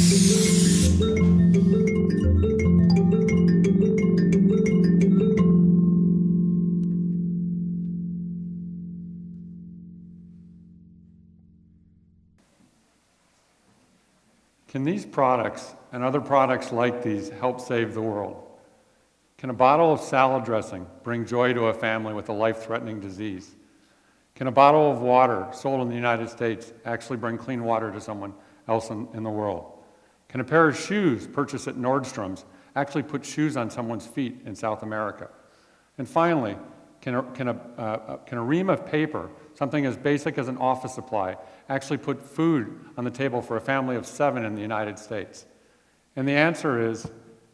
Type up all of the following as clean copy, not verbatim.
Can these products and other products like these help save the world? Can a bottle of salad dressing bring joy to a family with a life-threatening disease? Can a bottle of water sold in the United States actually bring clean water to someone else in the world? Can a pair of shoes purchased at Nordstrom's actually put shoes on someone's feet in South America? And finally, can a ream of paper, something as basic as an office supply, actually put food on the table for a family of 7 in the United States? And the answer is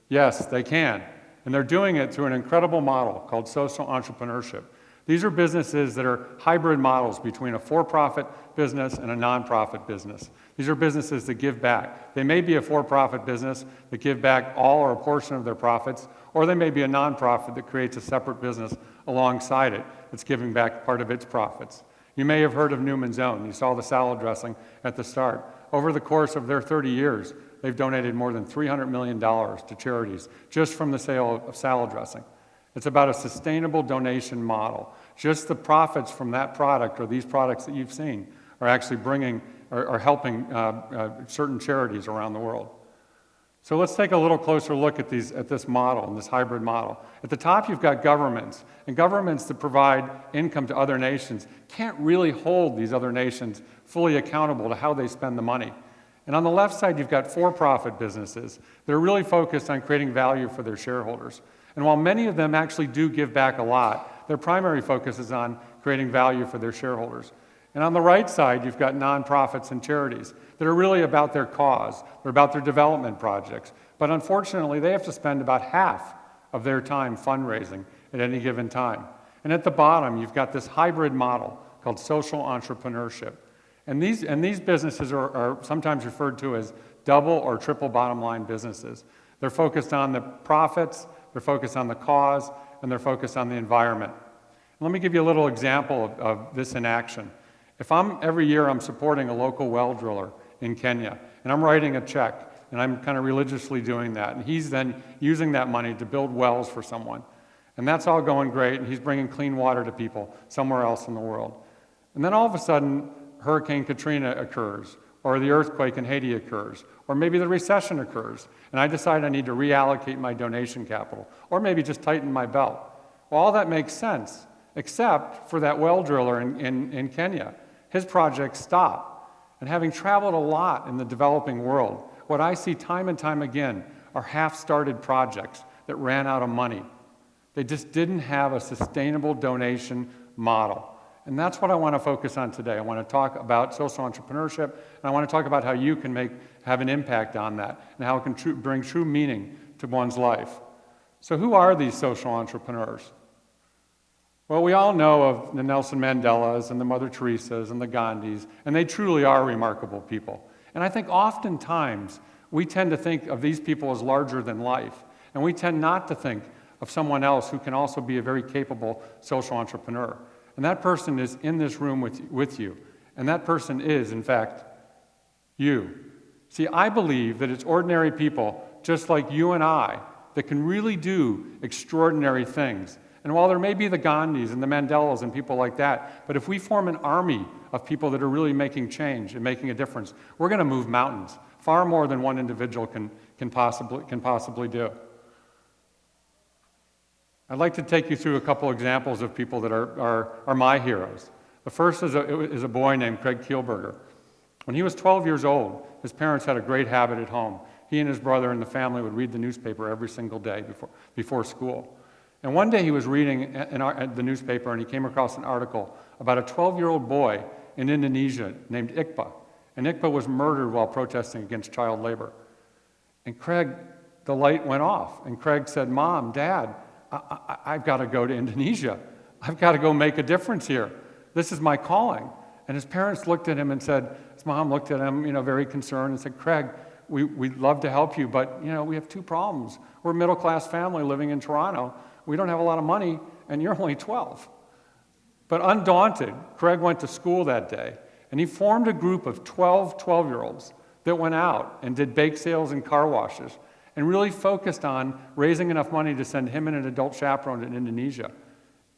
yes, they can. And they're doing it through an incredible model called social entrepreneurship. These are businesses that are hybrid models between a for-profit business and a nonprofit business. These are businesses that give back. They may be a for-profit business that give back all or a portion of their profits, or they may be a nonprofit that creates a separate business alongside it that's giving back part of its profits. You may have heard of Newman's Own. You saw the salad dressing at the start. Over the course of their 30 years, they've donated more than $300 million to charities just from the sale of salad dressing. It's about a sustainable donation model. Just the profits from that product or these products that you've seen are actually helping certain charities around the world. So let's take a little closer look at this model, and this hybrid model. At the top, you've got governments, and governments that provide income to other nations can't really hold these other nations fully accountable to how they spend the money. And on the left side, you've got for-profit businesses that are really focused on creating value for their shareholders. And while many of them actually do give back a lot, their primary focus is on creating value for their shareholders. And on the right side, you've got nonprofits and charities that are really about their cause. They're about their development projects. But unfortunately, they have to spend about half of their time fundraising at any given time. And at the bottom, you've got this hybrid model called social entrepreneurship. And these businesses are sometimes referred to as double or triple bottom line businesses. They're focused on the profits, they're focused on the cause, and they're focused on the environment. Let me give you a little example of this in action. If every year I'm supporting a local well driller in Kenya, and I'm writing a check, and I'm kind of religiously doing that, and he's then using that money to build wells for someone. And that's all going great, and he's bringing clean water to people somewhere else in the world. And then all of a sudden, Hurricane Katrina occurs, or the earthquake in Haiti occurs, or maybe the recession occurs, and I decide I need to reallocate my donation capital, or maybe just tighten my belt. Well, all that makes sense, except for that well driller in Kenya. His project stopped. And having traveled a lot in the developing world, what I see time and time again are half-started projects that ran out of money. They just didn't have a sustainable donation model. And that's what I want to focus on today. I want to talk about social entrepreneurship, and I want to talk about how you can have an impact on that, and how it can bring true meaning to one's life. So who are these social entrepreneurs? Well, we all know of the Nelson Mandelas and the Mother Teresas and the Gandhis, and they truly are remarkable people. And I think oftentimes we tend to think of these people as larger than life, and we tend not to think of someone else who can also be a very capable social entrepreneur. And that person is in this room with you, and that person is, in fact, you. See, I believe that it's ordinary people, just like you and I, that can really do extraordinary things. And while there may be the Gandhis and the Mandelas and people like that, but if we form an army of people that are really making change and making a difference, we're going to move mountains, far more than one individual can possibly do. I'd like to take you through a couple examples of people that are my heroes. The first is a boy named Craig Kielburger. When he was 12 years old, his parents had a great habit at home. He and his brother and the family would read the newspaper every single day before school. And one day he was reading the newspaper, and he came across an article about a 12-year-old boy in Indonesia named Iqbal. And Iqbal was murdered while protesting against child labor. And Craig, the light went off. And Craig said, "Mom, Dad, I've got to go to Indonesia. I've got to go make a difference here. This is my calling." And his parents looked at him and said, his mom looked at him, very concerned, and said, "Craig, we'd love to help you, but, we have two problems. We're a middle-class family living in Toronto. We don't have a lot of money, and you're only 12. But undaunted, Craig went to school that day, and he formed a group of 12 12-year-olds that went out and did bake sales and car washes and really focused on raising enough money to send him and an adult chaperone to Indonesia.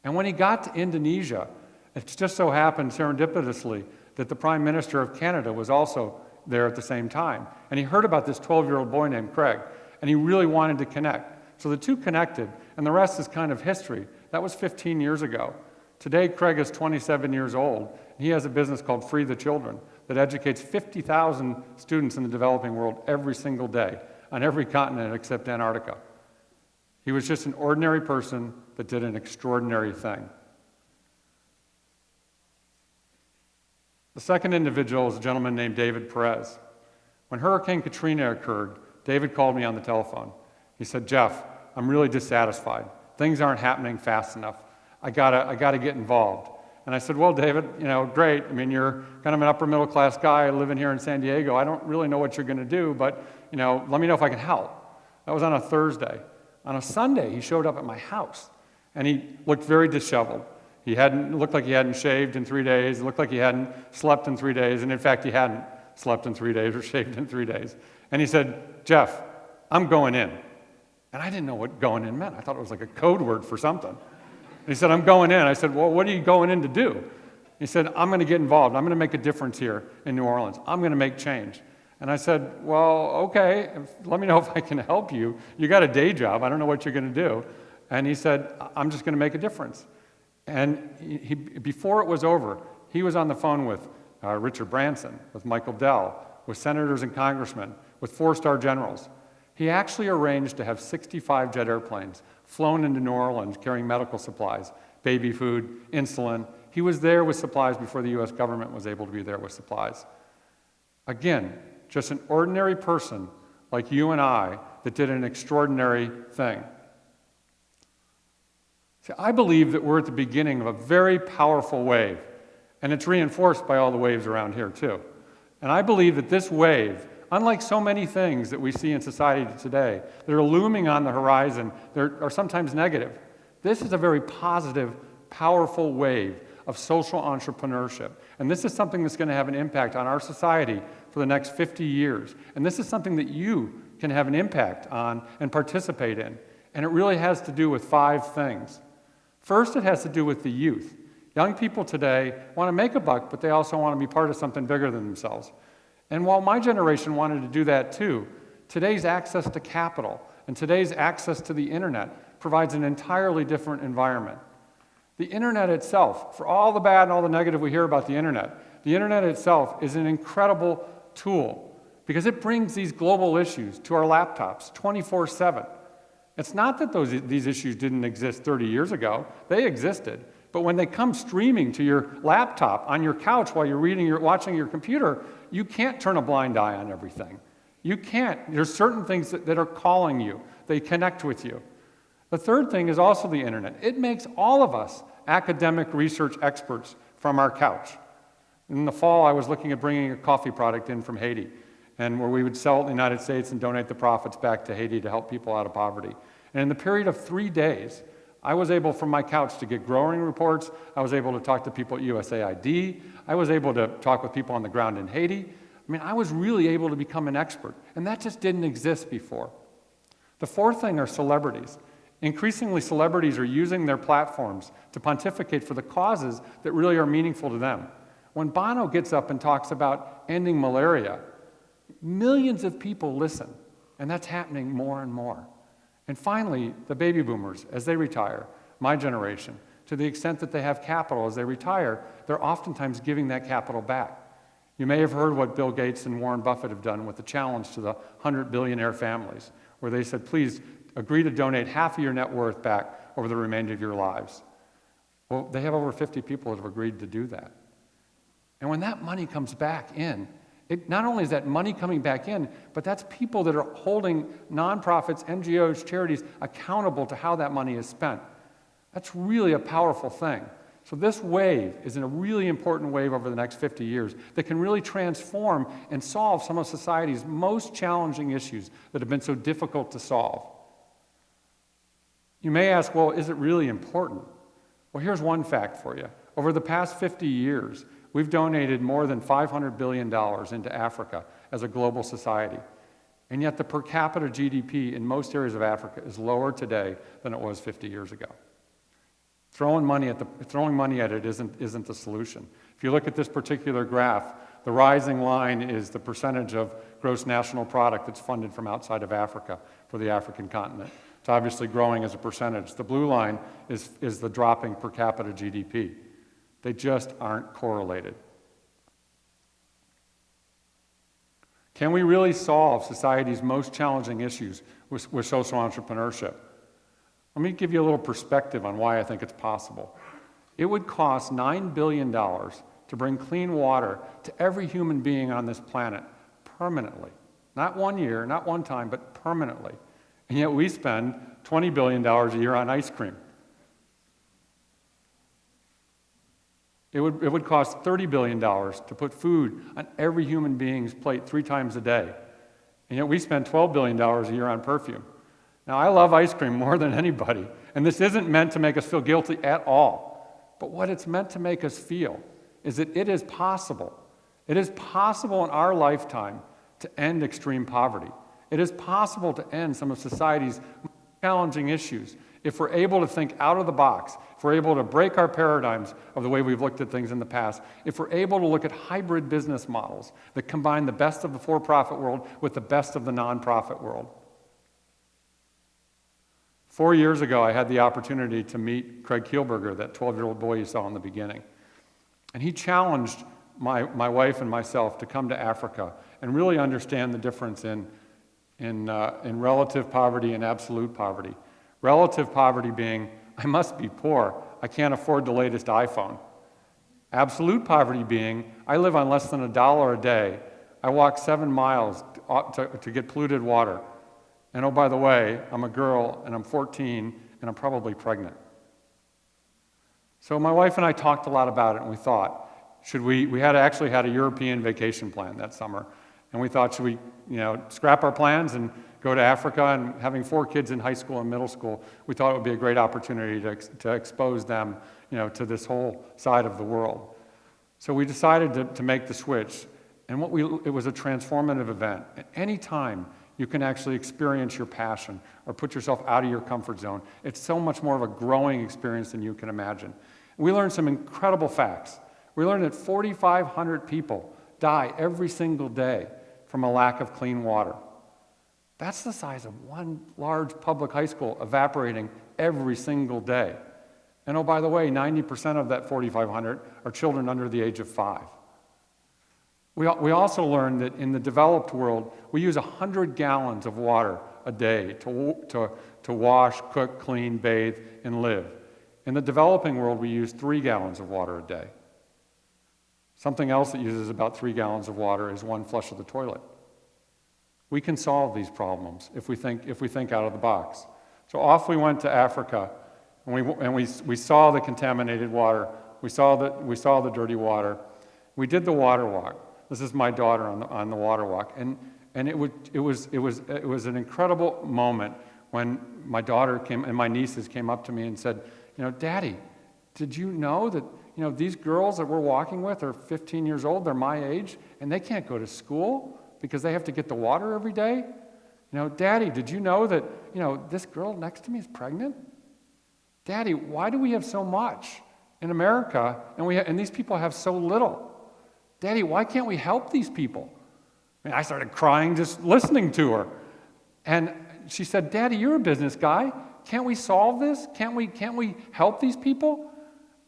And when he got to Indonesia, it just so happened serendipitously that the Prime Minister of Canada was also there at the same time. And he heard about this 12-year-old boy named Craig, and he really wanted to connect. So the two connected, and the rest is kind of history. That was 15 years ago. Today, Craig is 27 years old, and he has a business called Free the Children that educates 50,000 students in the developing world every single day on every continent except Antarctica. He was just an ordinary person that did an extraordinary thing. The second individual is a gentleman named David Perez. When Hurricane Katrina occurred, David called me on the telephone. He said, "Jeff, I'm really dissatisfied. Things aren't happening fast enough. I gotta get involved." And I said, "Well, David, great. I mean, you're kind of an upper middle class guy living here in San Diego. I don't really know what you're gonna do, but let me know if I can help." That was on a Thursday. On a Sunday, he showed up at my house, and he looked very disheveled. Looked like he hadn't shaved in 3 days. It looked like he hadn't slept in 3 days, and in fact, he hadn't slept in 3 days or shaved in 3 days. And he said, "Jeff, I'm going in." And I didn't know what going in meant. I thought it was like a code word for something. And he said, "I'm going in." I said, "Well, what are you going in to do?" He said, "I'm going to get involved. I'm going to make a difference here in New Orleans. I'm going to make change." And I said, "Well, okay, let me know if I can help you. You got a day job. I don't know what you're going to do." And he said, "I'm just going to make a difference." And before it was over, he was on the phone with Richard Branson, with Michael Dell, with senators and congressmen, with four-star generals. He actually arranged to have 65 jet airplanes flown into New Orleans carrying medical supplies, baby food, insulin. He was there with supplies before the US government was able to be there with supplies. Again, just an ordinary person like you and I that did an extraordinary thing. See, I believe that we're at the beginning of a very powerful wave, and it's reinforced by all the waves around here too. And I believe that this wave, unlike so many things that we see in society today that are looming on the horizon, that are sometimes negative, this is a very positive, powerful wave of social entrepreneurship. And this is something that's going to have an impact on our society for the next 50 years. And this is something that you can have an impact on and participate in. And it really has to do with 5 things. First, it has to do with the youth. Young people today want to make a buck, but they also want to be part of something bigger than themselves. And while my generation wanted to do that too, today's access to capital and today's access to the internet provides an entirely different environment. The internet itself, for all the bad and all the negative we hear about the internet itself is an incredible tool because it brings these global issues to our laptops 24/7. It's not that these issues didn't exist 30 years ago. They existed. But when they come streaming to your laptop, on your couch while you're watching your computer, you can't turn a blind eye on everything. You can't. There's certain things that are calling you. They connect with you. The third thing is also the internet. It makes all of us academic research experts from our couch. In the fall, I was looking at bringing a coffee product in from Haiti, and where we would sell it in the United States and donate the profits back to Haiti to help people out of poverty. And in the period of 3 days, I was able from my couch to get growing reports. I was able to talk to people at USAID. I was able to talk with people on the ground in Haiti. I mean, I was really able to become an expert, and that just didn't exist before. The fourth thing are celebrities. Increasingly, celebrities are using their platforms to pontificate for the causes that really are meaningful to them. When Bono gets up and talks about ending malaria, millions of people listen, and that's happening more and more. And finally, the baby boomers, as they retire, my generation, to the extent that they have capital as they retire, they're oftentimes giving that capital back. You may have heard what Bill Gates and Warren Buffett have done with the challenge to the 100 billionaire families, where they said, please agree to donate half of your net worth back over the remainder of your lives. Well, they have over 50 people that have agreed to do that. And when that money comes back in, not only is that money coming back in, but that's people that are holding nonprofits, NGOs, charities accountable to how that money is spent. That's really a powerful thing. So this wave is a really important wave over the next 50 years that can really transform and solve some of society's most challenging issues that have been so difficult to solve. You may ask, well, is it really important? Well, here's one fact for you. Over the past 50 years, We've donated more than $500 billion into Africa as a global society. And yet the per capita GDP in most areas of Africa is lower today than it was 50 years ago. Throwing money at it isn't the solution. If you look at this particular graph, the rising line is the percentage of gross national product that's funded from outside of Africa for the African continent. It's obviously growing as a percentage. The blue line is the dropping per capita GDP. They just aren't correlated. Can we really solve society's most challenging issues with social entrepreneurship? Let me give you a little perspective on why I think it's possible. It would cost $9 billion to bring clean water to every human being on this planet permanently. Not 1 year, not one time, but permanently. And yet we spend $20 billion a year on ice cream. It would cost $30 billion to put food on every human being's plate 3 times a day. And yet we spend $12 billion a year on perfume. Now, I love ice cream more than anybody, and this isn't meant to make us feel guilty at all. But what it's meant to make us feel is that it is possible. It is possible in our lifetime to end extreme poverty. It is possible to end some of society's challenging issues if we're able to think out of the box, if we're able to break our paradigms of the way we've looked at things in the past, if we're able to look at hybrid business models that combine the best of the for-profit world with the best of the nonprofit world. 4 years ago, I had the opportunity to meet Craig Kielburger, that 12-year-old boy you saw in the beginning. And he challenged my wife and myself to come to Africa and really understand the difference in relative poverty and absolute poverty. Relative poverty being, I must be poor, I can't afford the latest iPhone. Absolute poverty being, I live on less than $1 a day, I walk 7 miles to get polluted water. And oh, by the way, I'm a girl, and I'm 14, and I'm probably pregnant. So my wife and I talked a lot about it, and we thought, we had actually had a European vacation plan that summer, and we thought, should we, scrap our plans and go to Africa? And having 4 kids in high school and middle school, we thought it would be a great opportunity to expose them, to this whole side of the world. So we decided to make the switch, and it was a transformative event. At any time you can actually experience your passion or put yourself out of your comfort zone, it's so much more of a growing experience than you can imagine. We learned some incredible facts. We learned that 4,500 people die every single day from a lack of clean water. That's the size of one large public high school evaporating every single day. And oh, by the way, 90% of that 4,500 are children under the age of 5. We also learned that in the developed world, we use 100 gallons of water a day to wash, cook, clean, bathe, and live. In the developing world, we use 3 gallons of water a day. Something else that uses about 3 gallons of water is 1 flush of the toilet. We can solve these problems if we think out of the box. So off we went to Africa, and we saw the contaminated water. We saw the dirty water. We did the water walk. This is my daughter on the water walk, and it was an incredible moment when my daughter and my nieces came up to me and said, Daddy, did you know that these girls that we're walking with are 15 years old, they're my age, and they can't go to school because they have to get the water every day? Daddy, did you know that this girl next to me is pregnant? Daddy, why do we have so much in America and these people have so little? Daddy, why can't we help these people? I started crying just listening to her. And she said, Daddy, you're a business guy. Can't we solve this? Can't we help these people?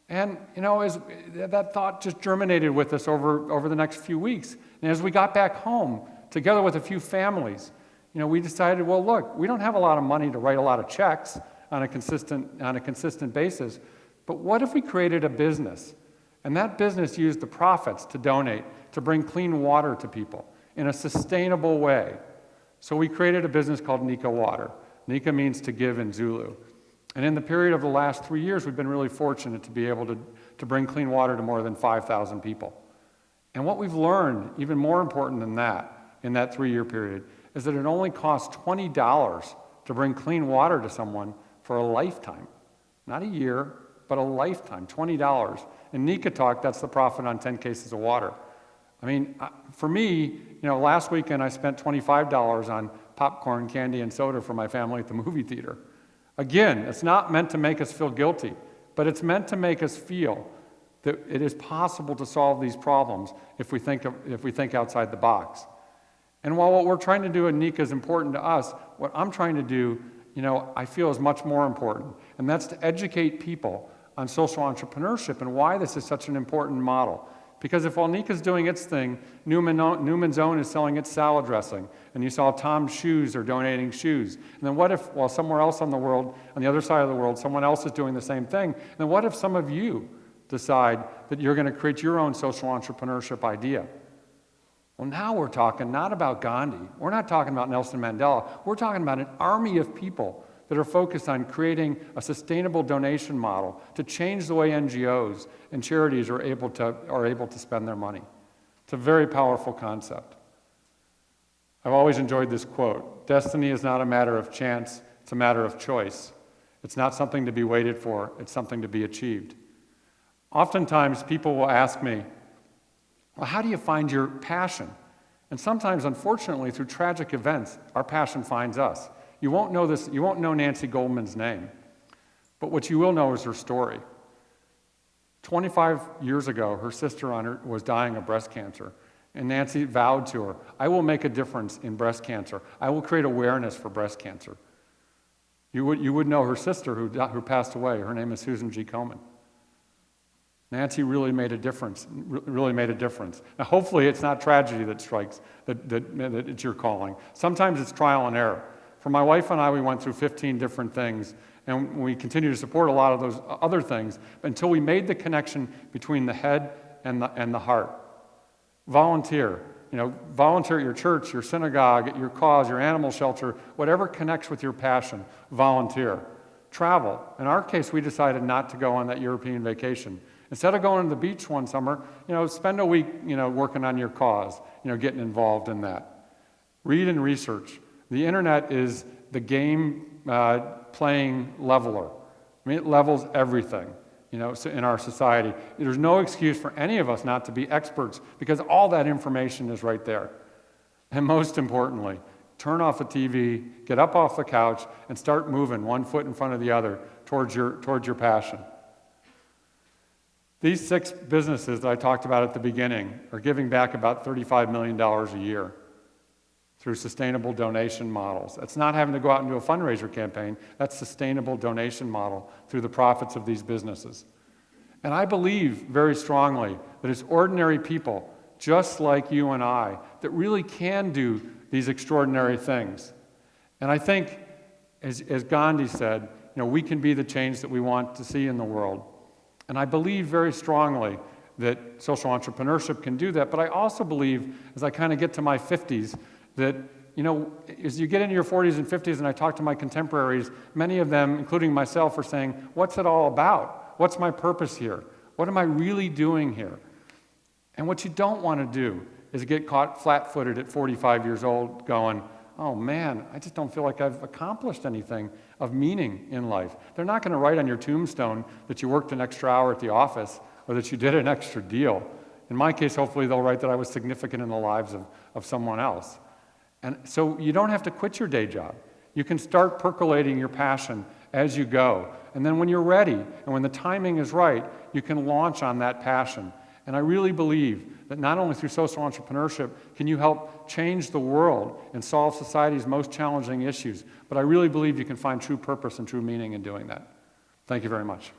And, as that thought just germinated with us over the next few weeks. And as we got back home, together with a few families, we decided, well, look, we don't have a lot of money to write a lot of checks on a consistent basis, but what if we created a business? And that business used the profits to donate, to bring clean water to people in a sustainable way. So we created a business called Nika Water. Nika means to give in Zulu. And in the period of the last 3 years, we've been really fortunate to be able to bring clean water to more than 5,000 people. And what we've learned, even more important than that, in that 3-year period, is that it only costs $20 to bring clean water to someone for a lifetime. Not a year, but a lifetime, $20. In Nika talk, that's the profit on 10 cases of water. I mean, for me, last weekend I spent $25 on popcorn, candy, and soda for my family at the movie theater. Again, it's not meant to make us feel guilty, but it's meant to make us feel that it is possible to solve these problems if we think outside the box. And while what we're trying to do in Nika is important to us, what I'm trying to do, I feel is much more important, and that's to educate people on social entrepreneurship and why this is such an important model. Because if while Nika's doing its thing, Newman's Own is selling its salad dressing, and you saw Tom's Shoes are donating shoes, and then what if, while somewhere else on the other side of the world, someone else is doing the same thing, then what if some of you decide that you're going to create your own social entrepreneurship idea? Well, now we're talking not about Gandhi. We're not talking about Nelson Mandela. We're talking about an army of people that are focused on creating a sustainable donation model to change the way NGOs and charities are able to spend their money. It's a very powerful concept. I've always enjoyed this quote: "Destiny is not a matter of chance, it's a matter of choice. It's not something to be waited for, it's something to be achieved." Oftentimes people will ask me, well, how do you find your passion? And sometimes, unfortunately, through tragic events, our passion finds us. You won't know Nancy Goldman's name, but what you will know is her story. 25 years ago, her sister was dying of breast cancer, and Nancy vowed to her, "I will make a difference in breast cancer. I will create awareness for breast cancer." You would know her sister who passed away. Her name is Susan G. Komen. Nancy really made a difference, Now, hopefully it's not tragedy that strikes, that it's your calling. Sometimes it's trial and error. For my wife and I, we went through 15 different things, and we continue to support a lot of those other things until we made the connection between the head and the heart. Volunteer. Volunteer at your church, your synagogue, at your cause, your animal shelter, whatever connects with your passion, volunteer. Travel. In our case, we decided not to go on that European vacation. Instead of going to the beach one summer, spend a week, working on your cause, getting involved in that. Read and research. The internet is the game playing leveler. I mean, it levels everything, in our society. There's no excuse for any of us not to be experts because all that information is right there. And most importantly, turn off the TV, get up off the couch, and start moving one foot in front of the other towards your passion. These 6 businesses that I talked about at the beginning are giving back about $35 million a year through sustainable donation models. That's not having to go out and do a fundraiser campaign. That's sustainable donation model through the profits of these businesses. And I believe very strongly that it's ordinary people, just like you and I, that really can do these extraordinary things. And I think, as Gandhi said, we can be the change that we want to see in the world. And I believe very strongly that social entrepreneurship can do that, but I also believe, as I kind of get to my 50s, that, as you get into your 40s and 50s and I talk to my contemporaries, many of them, including myself, are saying, what's it all about? What's my purpose here? What am I really doing here? And what you don't want to do is get caught flat-footed at 45 years old going, oh man, I just don't feel like I've accomplished anything of meaning in life. They're not going to write on your tombstone that you worked an extra hour at the office or that you did an extra deal. In my case, hopefully they'll write that I was significant in the lives of someone else. And so you don't have to quit your day job. You can start percolating your passion as you go. And then when you're ready and when the timing is right, you can launch on that passion. And I really believe that not only through social entrepreneurship can you help change the world and solve society's most challenging issues, but I really believe you can find true purpose and true meaning in doing that. Thank you very much.